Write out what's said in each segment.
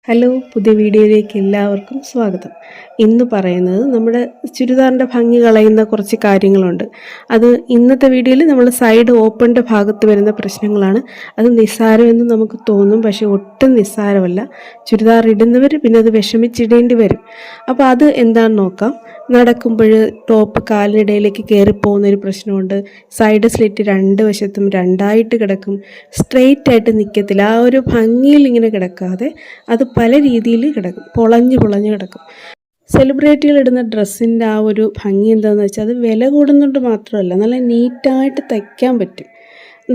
Hello, പുതിയ വീഡിയോയിലേക്ക് എല്ലാവർക്കും സ്വാഗതം. ഇന്ന് പറയുന്നത് നമ്മുടെ ചുരിദാറിൻ്റെ ഭംഗി കളയുന്ന കുറച്ച് കാര്യങ്ങളുണ്ട്. അത് ഇന്നത്തെ വീഡിയോയിൽ നമ്മൾ സൈഡ് ഓപ്പണിൻ്റെ ഭാഗത്ത് വരുന്ന പ്രശ്നങ്ങളാണ്. അത് നിസ്സാരമെന്ന് നമുക്ക് തോന്നും, പക്ഷേ ഒട്ടും നിസ്സാരമല്ല. ചുരിദാർ ഇടുന്നവർ പിന്നെ അത് വിഷമിച്ചിടേണ്ടി വരും. അപ്പോൾ അത് എന്താണെന്ന് നോക്കാം. നടക്കുമ്പോൾ ടോപ്പ് കാലിനിടയിലേക്ക് കയറിപ്പോകുന്നൊരു പ്രശ്നമുണ്ട്. സൈഡ് സ്ലിറ്റ് രണ്ട് വശത്തും രണ്ടായിട്ട് കിടക്കും, സ്ട്രെയിറ്റ് ആയിട്ട് നിൽക്കത്തില്ല. ആ ഒരു ഭംഗിയിൽ ഇങ്ങനെ കിടക്കാതെ അത് പല രീതിയിൽ കിടക്കും, പൊളഞ്ഞ് കിടക്കും. സെലിബ്രിറ്റികൾ ഇടുന്ന ഡ്രസ്സിൻ്റെ ആ ഒരു ഭംഗി എന്താണെന്ന് വെച്ചാൽ അത് വില കൂടുന്നുണ്ട് മാത്രമല്ല, നല്ല നീറ്റായിട്ട് തയ്ക്കാൻ പറ്റും.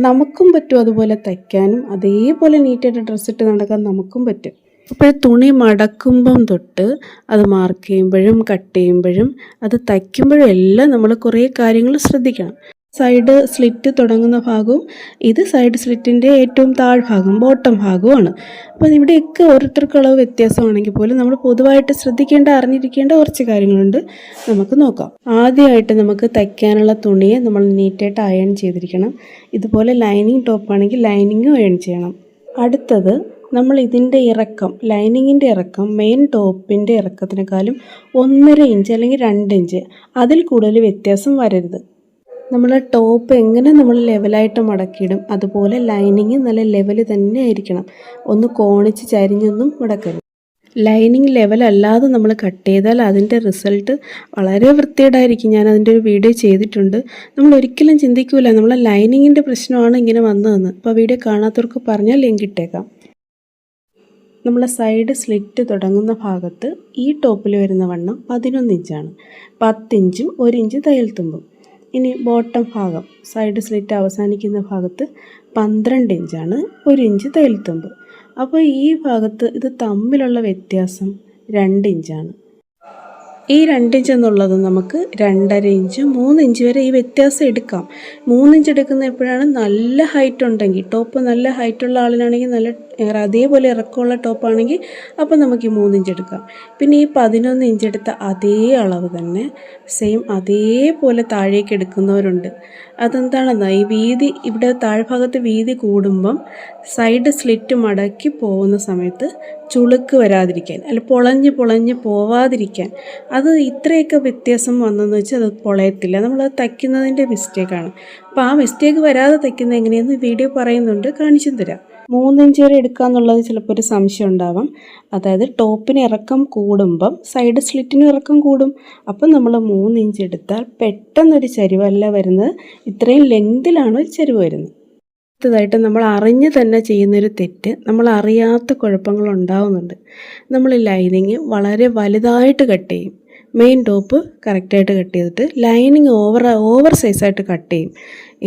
നമുക്കും പറ്റും അതുപോലെ തയ്ക്കാനും, അതേപോലെ നീറ്റായിട്ട് ഡ്രസ്സിട്ട് നടക്കാൻ നമുക്കും പറ്റും. അപ്പോൾ തുണി മടക്കുമ്പം തൊട്ട് അത് മാർക്ക് ചെയ്യുമ്പോഴും കട്ട് ചെയ്യുമ്പോഴും അത് തയ്ക്കുമ്പോഴും എല്ലാം നമ്മൾ കുറേ കാര്യങ്ങൾ ശ്രദ്ധിക്കണം. സൈഡ് സ്ലിറ്റ് തുടങ്ങുന്ന ഭാഗവും ഇത് സൈഡ് സ്ലിറ്റിൻ്റെ ഏറ്റവും താഴ്ഭാഗം ബോട്ടം ഭാഗവുമാണ്. അപ്പോൾ ഇവിടെയൊക്കെ ഓരോരുത്തർക്ക് അളവ് വ്യത്യാസമാണെങ്കിൽ പോലും നമ്മൾ പൊതുവായിട്ട് അറിഞ്ഞിരിക്കേണ്ട കുറച്ച് കാര്യങ്ങളുണ്ട്. നമുക്ക് നോക്കാം. ആദ്യമായിട്ട് നമുക്ക് തയ്ക്കാനുള്ള തുണിയെ നമ്മൾ നീറ്റായിട്ട് അയൺ ചെയ്തിരിക്കണം. ഇതുപോലെ ലൈനിങ് ടോപ്പാണെങ്കിൽ ലൈനിങ്ങും അയൺ ചെയ്യണം. അടുത്തത് നമ്മൾ ഇതിൻ്റെ ഇറക്കം, ലൈനിങ്ങിൻ്റെ ഇറക്കം മെയിൻ ടോപ്പിൻ്റെ ഇറക്കത്തിനേക്കാളും 1.5 ഇഞ്ച് അല്ലെങ്കിൽ 2 ഇഞ്ച് അതിൽ കൂടുതൽ വ്യത്യാസം വരരുത്. നമ്മൾ ടോപ്പ് എങ്ങനെ നമ്മൾ ലെവലായിട്ട് മടക്കിയിടും അതുപോലെ ലൈനിങ് നല്ല ലെവൽ തന്നെ ആയിരിക്കണം. ഒന്ന് കോണിച്ച് ചരിഞ്ഞൊന്നും മടക്കരുത്. ലൈനിങ് ലെവലല്ലാതെ നമ്മൾ കട്ട് ചെയ്താൽ അതിൻ്റെ റിസൾട്ട് വളരെ വൃത്തികേടായിരിക്കും. ഞാൻ അതിൻ്റെ ഒരു വീഡിയോ ചെയ്തിട്ടുണ്ട്. നമ്മൾ ഒരിക്കലും ചിന്തിക്കൂല നമ്മളെ ലൈനിങ്ങിൻ്റെ പ്രശ്നമാണ് ഇങ്ങനെ വന്നതെന്ന്. അപ്പോൾ വീഡിയോ കാണാത്തവർക്ക് പറഞ്ഞാൽ ലിങ്ക് ഇട്ടേക്കാം. നമ്മളെ സൈഡ് സ്ലിറ്റ് തുടങ്ങുന്ന ഭാഗത്ത് ഈ ടോപ്പിൽ വരുന്ന വണ്ണം 11 ഇഞ്ചാണ്. 10 ഇഞ്ചും 1 ഇഞ്ച് തയ്യൽ തുമ്പും. ഇനി ബോട്ടം ഭാഗം സൈഡ് സ്ലിറ്റ് അവസാനിക്കുന്ന ഭാഗത്ത് 12 ഇഞ്ചാണ്, 1 ഇഞ്ച് തയ്യൽ തുമ്പ്. അപ്പോൾ ഈ ഭാഗത്ത് ഇത് തമ്മിലുള്ള വ്യത്യാസം 2 ഇഞ്ചാണ്. ഈ 2 ഇഞ്ച് എന്നുള്ളത് നമുക്ക് 2.5 ഇഞ്ച് 3 ഇഞ്ച് വരെ ഈ വ്യത്യാസം എടുക്കാം. 3 ഇഞ്ച് എടുക്കുന്ന എപ്പോഴാണ് നല്ല ഹൈറ്റ് ഉണ്ടെങ്കിൽ, ടോപ്പ് നല്ല ഹൈറ്റുള്ള ആളിനാണെങ്കിൽ നല്ല അതേപോലെ ഇറക്കമുള്ള ടോപ്പാണെങ്കിൽ അപ്പോൾ നമുക്ക് ഈ 3 ഇഞ്ച് എടുക്കാം. പിന്നെ ഈ 11 ഇഞ്ച് എടുത്ത അതേ അളവ് തന്നെ സെയിം അതേപോലെ താഴേക്ക് എടുക്കുന്നവരുണ്ട്. അതെന്താണെന്നാ ഈ വീതി ഇവിടെ താഴ്ഭാഗത്ത് വീതി കൂടുമ്പം സൈഡ് സ്ലിറ്റ് മടക്കി പോകുന്ന സമയത്ത് ചുളുക്ക് വരാതിരിക്കാൻ, അല്ല പൊളഞ്ഞ് പോവാതിരിക്കാൻ. അത് ഇത്രയൊക്കെ വ്യത്യാസം വന്നെന്ന് വെച്ചാൽ അത് പൊളയത്തില്ല, നമ്മളത് തയ്ക്കുന്നതിൻ്റെ മിസ്റ്റേക്കാണ്. അപ്പോൾ ആ മിസ്റ്റേക്ക് വരാതെ തയ്ക്കുന്നത് എങ്ങനെയെന്ന് വീഡിയോ പറയുന്നുണ്ട്, കാണിച്ചും തരാം. 3 ഇഞ്ച് വരെ എടുക്കുക എന്നുള്ളത് ചിലപ്പോൾ ഒരു സംശയം ഉണ്ടാവാം. അതായത് ടോപ്പിന് ഇറക്കം കൂടുമ്പം സൈഡ് സ്ലിറ്റിന് ഇറക്കം കൂടും. അപ്പം നമ്മൾ 3 ഇഞ്ച് എടുത്താൽ പെട്ടെന്നൊരു ചരിവല്ല വരുന്നത്, ഇത്രയും ലെങ്തിലാണ് ഒരു ചരിവ് വരുന്നത്. അടുത്തതായിട്ട് നമ്മൾ അറിഞ്ഞ് തന്നെ ചെയ്യുന്നൊരു തെറ്റ്, നമ്മൾ അറിയാത്ത കുഴപ്പങ്ങൾ ഉണ്ടാവുന്നുണ്ട്. നമ്മൾ ലൈനിങ് വളരെ വലുതായിട്ട് കട്ട് ചെയ്യും. മെയിൻ ടോപ്പ് കറക്റ്റായിട്ട് കട്ട് ചെയ്തിട്ട് ലൈനിങ് ഓവർ സൈസായിട്ട് കട്ട് ചെയ്യും.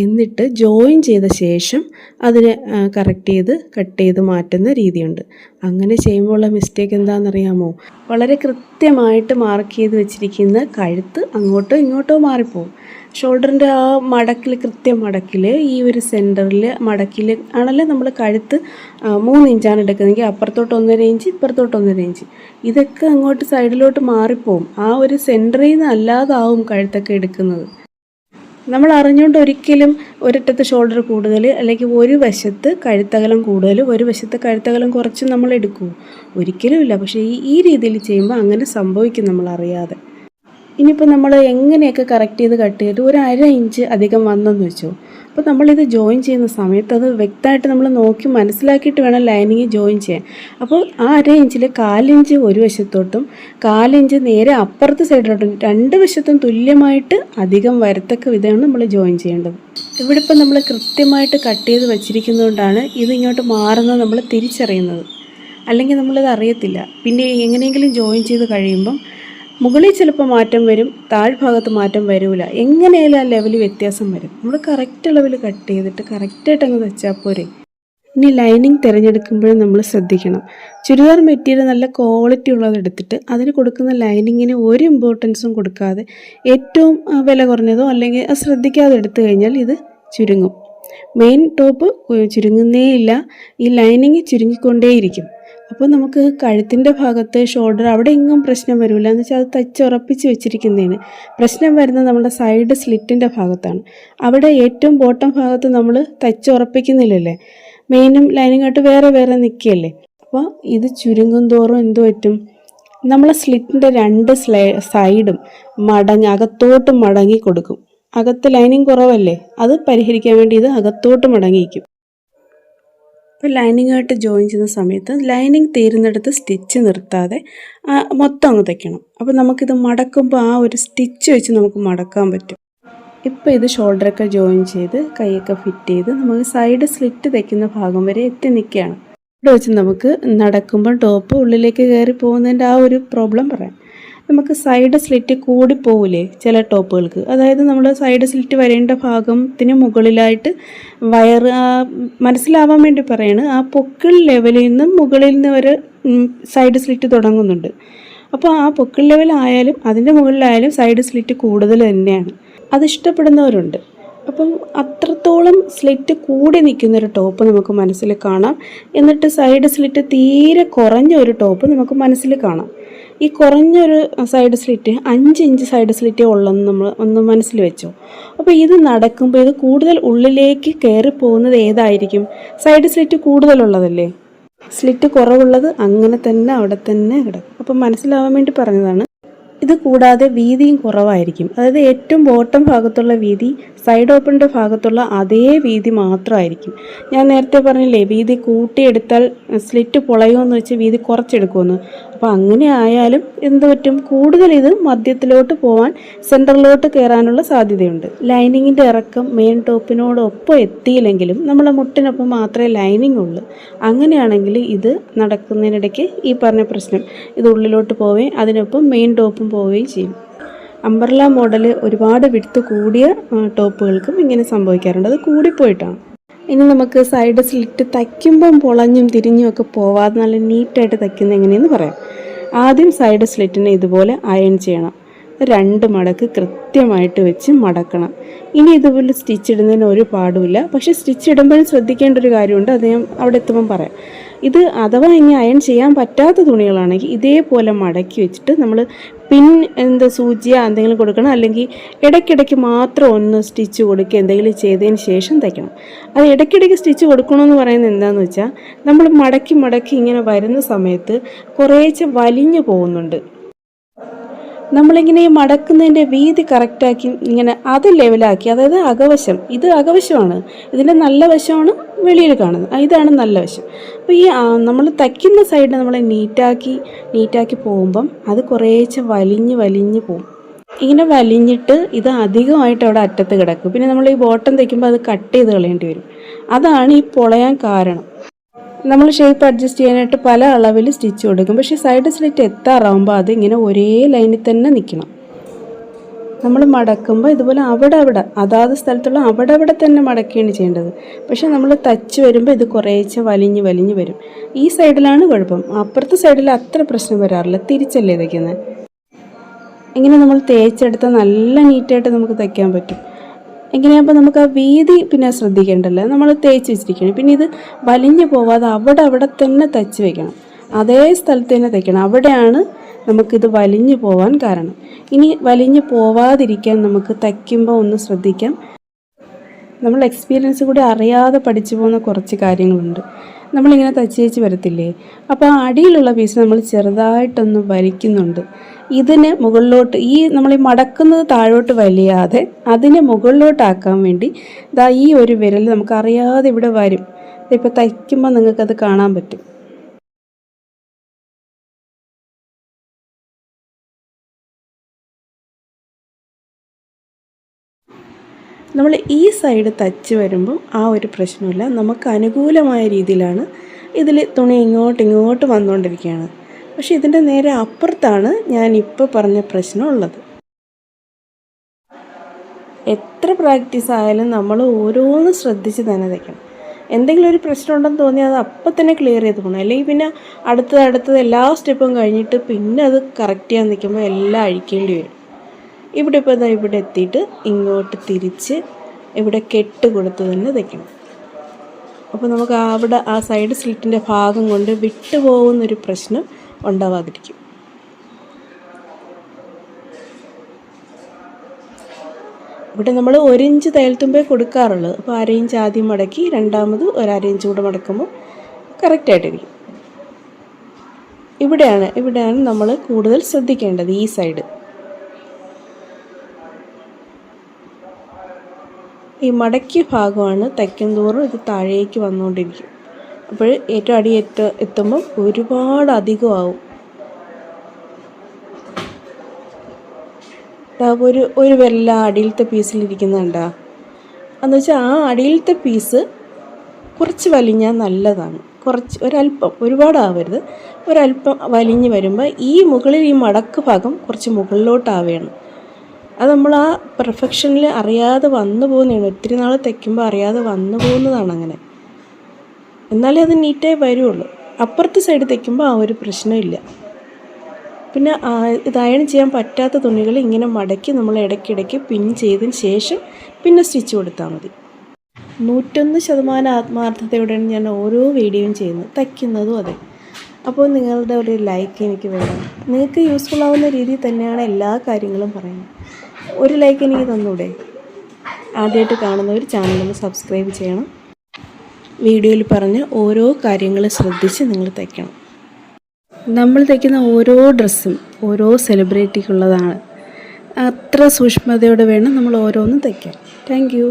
എന്നിട്ട് ജോയിൻ ചെയ്ത ശേഷം അതിനെ കട്ട് ചെയ്ത് മാറ്റുന്ന രീതിയുണ്ട്. അങ്ങനെ ചെയ്യുമ്പോഴുള്ള മിസ്റ്റേക്ക് എന്താണെന്നറിയാമോ? വളരെ കൃത്യമായിട്ട് മാർക്ക് ചെയ്ത് വെച്ചിരിക്കുന്ന കഴുത്ത് അങ്ങോട്ടോ ഇങ്ങോട്ടോ മാറിപ്പോവും. ഷോൾഡറിൻ്റെ ആ മടക്കിൽ, കൃത്യം മടക്കിൽ ഈ ഒരു സെൻറ്ററിൽ മടക്കിൽ ആണല്ലോ നമ്മൾ കഴുത്ത് 3 ഇഞ്ചാണ് എടുക്കുന്നതെങ്കിൽ അപ്പുറത്തോട്ട് 1.5 ഇഞ്ച് ഇപ്പുറത്തോട്ട് 1.5 ഇഞ്ച് ഇതൊക്കെ അങ്ങോട്ട് സൈഡിലോട്ട് മാറിപ്പോവും. ആ ഒരു സെൻറ്ററിൽ നിന്ന് അല്ലാതാവും കഴുത്തൊക്കെ എടുക്കുന്നത്. നമ്മൾ അറിഞ്ഞുകൊണ്ട് ഒരിക്കലും ഒരിടത്ത് ഷോൾഡർ കൂടുതൽ അല്ലെങ്കിൽ ഒരു വശത്ത് കഴുത്തകലം കൂടുതൽ ഒരു വശത്ത് കഴുത്തകലം കുറച്ച് നമ്മൾ എടുക്കുമോ? ഒരിക്കലും ഇല്ല. പക്ഷേ ഈ രീതിയിൽ ചെയ്യുമ്പോൾ അങ്ങനെ സംഭവിക്കും നമ്മൾ അറിയാതെ. ഇനിയിപ്പോൾ നമ്മൾ എങ്ങനെയൊക്കെ കറക്റ്റ് ചെയ്ത് കട്ട് ചെയ്തിട്ട് 1/2 ഇഞ്ച് അധികം വന്നെന്ന് വെച്ചോ, അപ്പോൾ നമ്മളിത് ജോയിൻ ചെയ്യുന്ന സമയത്ത് അത് വ്യക്തമായിട്ട് നമ്മൾ നോക്കി മനസ്സിലാക്കിയിട്ട് വേണം ലൈനിങ് ജോയിൻ ചെയ്യാൻ. അപ്പോൾ ആ 1/2 ഇഞ്ചിൽ 1/4 ഇഞ്ച് ഒരു വശത്തോട്ടും 1/4 ഇഞ്ച് നേരെ അപ്പുറത്തെ സൈഡിലോട്ടും 2 വശത്തും തുല്യമായിട്ട് അധികം വരത്തക്ക വിധമാണ് നമ്മൾ ജോയിൻ ചെയ്യേണ്ടത്. ഇവിടെ ഇപ്പം നമ്മൾ കൃത്യമായിട്ട് കട്ട് ചെയ്ത് വച്ചിരിക്കുന്നതുകൊണ്ടാണ് ഇതിങ്ങോട്ട് മാറുന്നത് നമ്മൾ തിരിച്ചറിയുന്നത്. അല്ലെങ്കിൽ നമ്മളിത് അറിയത്തില്ല. പിന്നെ എങ്ങനെയെങ്കിലും ജോയിൻ ചെയ്ത് കഴിയുമ്പം മുകളിൽ ചിലപ്പോൾ മാറ്റം വരും, താഴ്ഭാഗത്ത് മാറ്റം വരില്ല. എങ്ങനെയായാലും ആ ലെവൽ വ്യത്യാസം വരും. നമ്മൾ കറക്റ്റ് ലെവൽ കട്ട് ചെയ്തിട്ട് കറക്റ്റായിട്ട് അങ്ങ് വെച്ചാൽ പോരെ. ഇനി ലൈനിങ് തിരഞ്ഞെടുക്കുമ്പോഴും നമ്മൾ ശ്രദ്ധിക്കണം. ചുരിദാർ മെറ്റീരിയൽ നല്ല ക്വാളിറ്റി ഉള്ളത് എടുത്തിട്ട് അതിന് കൊടുക്കുന്ന ലൈനിങ്ങിന് ഒരു ഇമ്പോർട്ടൻസും കൊടുക്കാതെ ഏറ്റവും വില കുറഞ്ഞതോ അല്ലെങ്കിൽ ശ്രദ്ധിക്കാതെ എടുത്തു കഴിഞ്ഞാൽ ഇത് ചുരുങ്ങും. മെയിൻ ടോപ്പ് ചുരുങ്ങുന്നേയില്ല, ഈ ലൈനിങ് ചുരുങ്ങിക്കൊണ്ടേയിരിക്കും. അപ്പോൾ നമുക്ക് കഴുത്തിൻ്റെ ഭാഗത്ത് ഷോൾഡർ അവിടെ എങ്ങും പ്രശ്നം വരില്ല. എന്ന് വെച്ചാൽ അത് തച്ചുറപ്പിച്ച് വെച്ചിരിക്കുന്നതാണ്. പ്രശ്നം വരുന്നത് നമ്മുടെ സൈഡ് സ്ലിറ്റിൻ്റെ ഭാഗത്താണ്. അവിടെ ഏറ്റവും ബോട്ടം ഭാഗത്ത് നമ്മൾ തച്ചുറപ്പിക്കുന്നില്ലല്ലേ, മെയിനും ലൈനിങ്ങായിട്ട് വേറെ നിൽക്കുകയല്ലേ. അപ്പോൾ ഇത് ചുരുങ്ങും തോറും എന്ത് പറ്റും, നമ്മളെ സ്ലിറ്റിൻ്റെ രണ്ട് സൈഡും അകത്തോട്ട് മടങ്ങി കൊടുക്കും. അകത്ത് ലൈനിങ് കുറവല്ലേ, അത് പരിഹരിക്കാൻ വേണ്ടി ഇത് അകത്തോട്ട് മടങ്ങിയിരിക്കും. അപ്പോൾ ലൈനിങ്ങായിട്ട് ജോയിൻ ചെയ്യുന്ന സമയത്ത് ലൈനിങ് തീരുന്നിടത്ത് സ്റ്റിച്ച് നിർത്താതെ മൊത്തം അങ്ങ് തയ്ക്കണം. അപ്പോൾ നമുക്കിത് മടക്കുമ്പോൾ ആ ഒരു സ്റ്റിച്ച് വെച്ച് നമുക്ക് മടക്കാൻ പറ്റും. ഇപ്പോൾ ഇത് ഷോൾഡറൊക്കെ ജോയിൻ ചെയ്ത് കൈയൊക്കെ ഫിറ്റ് ചെയ്ത് നമുക്ക് സൈഡ് സ്ലിറ്റ് തയ്ക്കുന്ന ഭാഗം വരെ എത്തി നിൽക്കുകയാണ്. ഇവിടെ വെച്ച് നമുക്ക് നടക്കുമ്പോൾ ടോപ്പ് ഉള്ളിലേക്ക് കയറി പോകുന്നതിൻ്റെ ആ ഒരു പ്രോബ്ലം പറയാം. നമുക്ക് സൈഡ് സ്ലിറ്റ് കൂടി പോവില്ലേ ചില ടോപ്പുകൾക്ക്, അതായത് നമ്മൾ സൈഡ് സ്ലിറ്റ് വരേണ്ട ഭാഗത്തിന് മുകളിലായിട്ട് വയറ് മനസ്സിലാവാൻ വേണ്ടി പറയാണ്, ആ പൊക്കിൾ ലെവലിൽ നിന്ന് മുകളിൽ നിന്ന് വരെ സൈഡ് സ്ലിറ്റ് തുടങ്ങുന്നുണ്ട്. അപ്പോൾ ആ പൊക്കിൾ ലെവൽ ആയാലും അതിൻ്റെ മുകളിലായാലും സൈഡ് സ്ലിറ്റ് കൂടുതൽ തന്നെയാണ്. അത് ഇഷ്ടപ്പെടുന്നവരുണ്ട്. അപ്പം അത്രത്തോളം സ്ലിറ്റ് കൂടി നിൽക്കുന്നൊരു ടോപ്പ് നമുക്ക് മനസ്സിൽ കാണാം. എന്നിട്ട് സൈഡ് സ്ലിറ്റ് തീരെ കുറഞ്ഞ ഒരു ടോപ്പ് നമുക്ക് മനസ്സിൽ കാണാം. ഈ കുറഞ്ഞൊരു സൈഡ് സ്ലിറ്റ് 5 ഇഞ്ച് സൈഡ് സ്ലിറ്റേ ഉള്ളെന്ന് നമ്മൾ ഒന്ന് മനസ്സിൽ വെച്ചോ. അപ്പോൾ ഇത് നടക്കുമ്പോൾ ഇത് കൂടുതൽ ഉള്ളിലേക്ക് കയറി പോകുന്നത് ഏതായിരിക്കും? Side slit കൂടുതലുള്ളതല്ലേ. സ്ലിറ്റ് കുറവുള്ളത് അങ്ങനെ തന്നെ അവിടെ തന്നെ കിടക്കും. അപ്പം മനസ്സിലാവാൻ വേണ്ടി പറഞ്ഞതാണ്. ഇത് കൂടാതെ വീതിയും കുറവായിരിക്കും. അതായത് ഏറ്റവും ബോട്ടം ഭാഗത്തുള്ള വീതി സൈഡ് ഓപ്പണിൻ്റെ ഭാഗത്തുള്ള അതേ വീതി മാത്രമായിരിക്കും. ഞാൻ നേരത്തെ പറഞ്ഞില്ലേ, വീതി കൂട്ടിയെടുത്താൽ സ്ലിറ്റ് പൊളയുമെന്ന് വെച്ച് വീതി കുറച്ചെടുക്കുമെന്ന്. അപ്പോൾ അങ്ങനെ ആയാലും എന്ത് പറ്റും, കൂടുതൽ ഇത് മധ്യത്തിലോട്ട് പോകാൻ സെൻറ്ററിലോട്ട് കയറാനുള്ള സാധ്യതയുണ്ട്. ലൈനിങ്ങിൻ്റെ ഇറക്കം മെയിൻ ടോപ്പിനോടൊപ്പം എത്തിയില്ലെങ്കിലും നമ്മളെ മുട്ടിനൊപ്പം മാത്രമേ ലൈനിങ് ഉള്ളൂ. അങ്ങനെയാണെങ്കിൽ ഇത് നടക്കുന്നതിനിടയ്ക്ക് ഈ പറഞ്ഞ പ്രശ്നം, ഇത് ഉള്ളിലോട്ട് പോവുകയും അതിനൊപ്പം മെയിൻ ടോപ്പും പോവുകയും ചെയ്യും. അംബ്രല്ല മോഡൽ ഒരുപാട് വിഡ്ത്ത് കൂടിയ ടോപ്പുകൾക്കും ഇങ്ങനെ സംഭവിക്കാറുണ്ട്, അത് കൂടിപ്പോയിട്ടാണ്. ഇനി നമുക്ക് സൈഡ് സ്ലിറ്റ് തയ്ക്കുമ്പം പൊളഞ്ഞും തിരിഞ്ഞും ഒക്കെ പോവാതെ നല്ല നീറ്റായിട്ട് തയ്ക്കുന്നത് എങ്ങനെയെന്ന് പറയാം. ആദ്യം സൈഡ് സ്ലിറ്റിനെ ഇതുപോലെ അയൺ ചെയ്യണം. 2 മടക്ക് കൃത്യമായിട്ട് വെച്ച് മടക്കണം. ഇനി ഇതുപോലെ സ്റ്റിച്ച് ഇടുന്നതിന് ഒരു പാടുമില്ല. പക്ഷേ സ്റ്റിച്ച് ഇടുമ്പോഴും ശ്രദ്ധിക്കേണ്ട ഒരു കാര്യമുണ്ട്, അത് ഞാൻ അവിടെ എത്തുമ്പം പറയാം. ഇത് അഥവാ ഇനി അയൺ ചെയ്യാൻ പറ്റാത്ത തുണികളാണെങ്കിൽ ഇതേപോലെ മടക്കി വെച്ചിട്ട് നമ്മൾ പിൻ സൂചിയോ എന്തെങ്കിലും കൊടുക്കണം, അല്ലെങ്കിൽ ഇടയ്ക്കിടയ്ക്ക് മാത്രം ഒന്ന് സ്റ്റിച്ച് കൊടുക്കുക, എന്തെങ്കിലും ചെയ്തതിന് ശേഷം തയ്ക്കണം. അത് ഇടയ്ക്കിടയ്ക്ക് സ്റ്റിച്ച് കൊടുക്കണമെന്ന് പറയുന്നത് എന്താണെന്ന് വെച്ചാൽ, നമ്മൾ മടക്കി മടക്കി ഇങ്ങനെ വരുന്ന സമയത്ത് കുറേശ്ശെ വലിഞ്ഞു പോകുന്നുണ്ട്. നമ്മളിങ്ങനെ ഈ മടക്കുന്നതിൻ്റെ വീതി കറക്റ്റാക്കി ഇങ്ങനെ അത് ലെവലാക്കി, അതായത് അകവശം, ഇത് അകവശമാണ്, ഇതിൻ്റെ നല്ല വശമാണ് വെളിയിൽ കാണുന്നത്, ഇതാണ് നല്ല വശം. അപ്പോൾ ഈ നമ്മൾ തയ്ക്കുന്ന സൈഡ് നമ്മൾ നീറ്റാക്കി പോകുമ്പം അത് കുറേശ്ശെ വലിഞ്ഞ് പോകും. ഇങ്ങനെ വലിഞ്ഞിട്ട് ഇത് അധികമായിട്ട് അവിടെ അറ്റത്ത് കിടക്കും. പിന്നെ നമ്മൾ ഈ ബോട്ടം തയ്ക്കുമ്പോൾ അത് കട്ട് ചെയ്ത് കളയേണ്ടി വരും. അതാണ് ഈ പൊളയാൻ കാരണം. നമ്മൾ ഷേപ്പ് അഡ്ജസ്റ്റ് ചെയ്യാനായിട്ട് പല അളവിൽ സ്റ്റിച്ച് കൊടുക്കും. പക്ഷേ സൈഡ് സ്ലിറ്റ് എത്താറാകുമ്പോൾ അത് ഇങ്ങനെ ഒരേ ലൈനിൽ തന്നെ നിൽക്കണം. നമ്മൾ മടക്കുമ്പോൾ ഇതുപോലെ അവിടെ അതാത് സ്ഥലത്തുള്ള അവിടെ തന്നെ മടക്കുകയാണ് ചെയ്യേണ്ടത്. പക്ഷേ നമ്മൾ തച്ച് വരുമ്പോൾ ഇത് കുറേശ്ശെ വലിഞ്ഞ് വരും. ഈ സൈഡിലാണ് കുഴപ്പം, അപ്പുറത്തെ സൈഡിൽ അത്ര പ്രശ്നം വരാറില്ല, തിരിച്ചല്ലേ തയ്ക്കുന്നത്. ഇങ്ങനെ നമ്മൾ തേച്ചെടുത്താൽ നല്ല നീറ്റായിട്ട് നമുക്ക് തയ്ക്കാൻ പറ്റും. എങ്ങനെയാകുമ്പോൾ നമുക്ക് ആ വീതി പിന്നെ ശ്രദ്ധിക്കേണ്ടല്ലോ, നമ്മൾ തേച്ച് വെച്ചിരിക്കണം. പിന്നെ ഇത് വലിഞ്ഞു പോവാതെ അവിടെ തന്നെ തച്ച് വയ്ക്കണം, അതേ സ്ഥലത്ത് തന്നെ തയ്ക്കണം. അവിടെയാണ് നമുക്കിത് വലിഞ്ഞു പോവാൻ കാരണം. ഇനി വലിഞ്ഞു പോവാതിരിക്കാൻ നമുക്ക് തയ്ക്കുമ്പോൾ ഒന്ന് ശ്രദ്ധിക്കാം. നമ്മൾ എക്സ്പീരിയൻസ് കൂടി അറിയാതെ പഠിച്ചു പോകുന്ന കുറച്ച് കാര്യങ്ങളുണ്ട്. നമ്മളിങ്ങനെ തച്ച് വരത്തില്ലേ, അപ്പോൾ ആ അടിയിലുള്ള പീസ് നമ്മൾ ചെറുതായിട്ടൊന്ന് വലിക്കുന്നുണ്ട്. ഇതിന് മുകളിലോട്ട് നമ്മൾ ഈ മടക്കുന്നത് താഴോട്ട് വലിയാതെ അതിനെ മുകളിലോട്ടാക്കാൻ വേണ്ടി ഈ ഒരു വിരൽ നമുക്ക് അറിയാതെ ഇവിടെ വരും. ഇപ്പോൾ തയ്ക്കുമ്പോൾ നിങ്ങൾക്കത് കാണാൻ പറ്റും. നമ്മൾ ഈ സൈഡ് തച്ച് വരുമ്പോൾ ആ ഒരു പ്രശ്നമില്ല, നമുക്ക് അനുകൂലമായ രീതിയിലാണ് ഇതിൽ തുണി ഇങ്ങോട്ട് വന്നുകൊണ്ടിരിക്കുകയാണ്. പക്ഷെ ഇതിൻ്റെ നേരെ അപ്പുറത്താണ് ഞാനിപ്പോൾ പറഞ്ഞ പ്രശ്നം ഉള്ളത്. എത്ര പ്രാക്ടീസ് ആയാലും നമ്മൾ ഓരോന്ന് ശ്രദ്ധിച്ച് തന്നെ തയ്ക്കണം. എന്തെങ്കിലും ഒരു പ്രശ്നം ഉണ്ടെന്ന് തോന്നിയാൽ അത് അപ്പം തന്നെ ക്ലിയർ ചെയ്ത് പോകണം. അല്ലെങ്കിൽ പിന്നെ അടുത്തത് എല്ലാ സ്റ്റെപ്പും കഴിഞ്ഞിട്ട് പിന്നെ അത് കറക്റ്റ് ചെയ്യാൻ നിൽക്കുമ്പോൾ എല്ലാം അഴിക്കേണ്ടി വരും. ഇവിടെ എത്തിയിട്ട് ഇങ്ങോട്ട് തിരിച്ച് ഇവിടെ കെട്ട് കൊടുത്ത് തന്നെ തയ്ക്കണം. അപ്പോൾ നമുക്ക് അവിടെ ആ സൈഡ് സ്ലിറ്റിൻ്റെ ഭാഗം കൊണ്ട് വിട്ടുപോകുന്നൊരു പ്രശ്നം ഉണ്ടാവാതിരിക്കും. ഇവിടെ നമ്മൾ 1 ഇഞ്ച് തയ്യൽത്തുമ്പേ കൊടുക്കാറുള്ളത്. അപ്പോൾ 1/2 ഇഞ്ച് ആദ്യം മടക്കി രണ്ടാമത് 1/2 ഇഞ്ച് കൂടെ മടക്കുമ്പോൾ കറക്റ്റായിട്ടിരിക്കും. ഇവിടെയാണ് നമ്മൾ കൂടുതൽ ശ്രദ്ധിക്കേണ്ടത്, ഈ സൈഡ്. ഈ മടക്കിയ ഭാഗമാണ് തയ്ക്കും തോറും ഇത് താഴേക്ക് വന്നുകൊണ്ടിരിക്കും. അപ്പോൾ ഏറ്റവും അടി എത്തുമ്പം ഒരുപാട് അധികമാവും. ഒരു വിരൽ അടിയിലത്തെ പീസിലിരിക്കുന്നുണ്ടാ, എന്ന് വെച്ചാൽ ആ അടിയിലത്തെ പീസ് കുറച്ച് വലിഞ്ഞാൽ നല്ലതാണ്. ഒരല്പം, ഒരുപാടാവരുത്, ഒരല്പം വലിഞ്ഞ് വരുമ്പോൾ ഈ മുകളിൽ ഈ മടക്ക് ഭാഗം കുറച്ച് മുകളിലോട്ടാവുകയാണ്. അത് നമ്മൾ ആ പെർഫെക്ഷനിൽ അറിയാതെ വന്നു പോകുന്നതാണ്. ഒത്തിരി നാൾ തയ്ക്കുമ്പോൾ അറിയാതെ വന്നു പോകുന്നതാണ് അങ്ങനെ. എന്നാലേ അത് നീറ്റായി വരുള്ളൂ. അപ്പുറത്തെ സൈഡ് തയ്ക്കുമ്പോൾ ആ ഒരു പ്രശ്നമില്ല. പിന്നെ ഇത് അയൺ ചെയ്യാൻ പറ്റാത്ത തുണികൾ ഇങ്ങനെ മടക്കി നമ്മൾ ഇടയ്ക്കിടയ്ക്ക് പിൻ ചെയ്തതിന് ശേഷം പിന്നെ സ്റ്റിച്ച് കൊടുത്താൽ മതി. 101% ആത്മാർത്ഥതയോടെയാണ് ഞാൻ ഓരോ വീഡിയോയും ചെയ്യുന്നത്, തയ്ക്കുന്നതും അതെ. അപ്പോൾ നിങ്ങളുടെ ഒരു ലൈക്ക് എനിക്ക് വേണം. നിങ്ങൾക്ക് യൂസ്ഫുൾ ആവുന്ന രീതിയിൽ തന്നെയാണ് എല്ലാ കാര്യങ്ങളും പറയുന്നത്. ഒരു ലൈക്ക് എനിക്ക് തന്നൂടെ? ആദ്യമായിട്ട് കാണുന്നവർ ചാനലൊന്ന് സബ്സ്ക്രൈബ് ചെയ്യണം. വീഡിയോയിൽ പറഞ്ഞ ഓരോ കാര്യങ്ങൾ ശ്രദ്ധിച്ച് നിങ്ങൾ തയ്ക്കണം. നമ്മൾ തയ്ക്കുന്ന ഓരോ ഡ്രസ്സും ഓരോ സെലിബ്രിറ്റിക്കുള്ളതാണ്. അത്ര സൂക്ഷ്മതയോടെ വേണം നമ്മൾ ഓരോന്നും തയ്ക്കാൻ. Thank you.